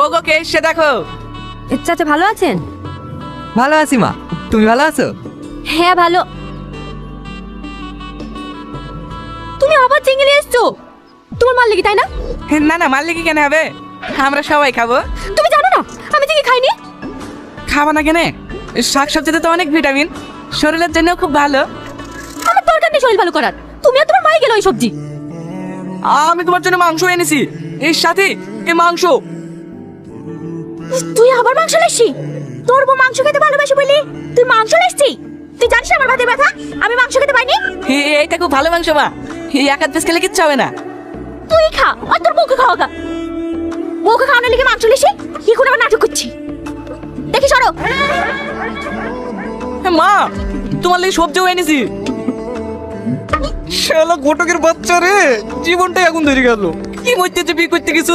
ও গো কে এসে দেখো। চাচা ভালো আছেন? ভালো আছি মা, তুমি ভালো আছো? হ্যাঁ ভালো। তুমি আবার চিংড়ি এসছো? তোমার মাল লেগে তাই না? না না, মারলে কি কেন হবে, আমরা সবাই খাবো। তুমি জানো না আমি চিংড়ি খাইনি? খাবো না কেন? শাক সবজিতে তো অনেক ভিটামিন, শরীরের জন্য খুব ভালো। আমার দরকার নেই শরীর ভালো করার, তুমি আর তোমার মাই গেল ওই সবজি। আমি তোমার জন্য মাংস এনেছি, এর সাথে এই মাংস। তুই আবার মাংস লেসছি? তোর বউ মাংস খেতে ভালোবাসে বলি তুই মাংস লেসছি? তুই জানিস আমার ভাতের ব্যথা, আমি মাংস খেতে পাইনি। এইটা খুব ভালো মাংস মা, এই এক হাত পিস খেলে কিচ্ছু হবে না। তুই খা আর তোর বউকে খাওয়া গা। বউকে খাওয়ানোর লেগে মাংস লেসি, এখন আবার নাটক করছি। দেখি সরো। মা তোমার লেগে সবজিও এনেছি। শালা ঘটকের বাচ্চা রে, জীবনটাই আগুন ধরে গেল। কি মরতে যে বিয়ে করতে গেছো?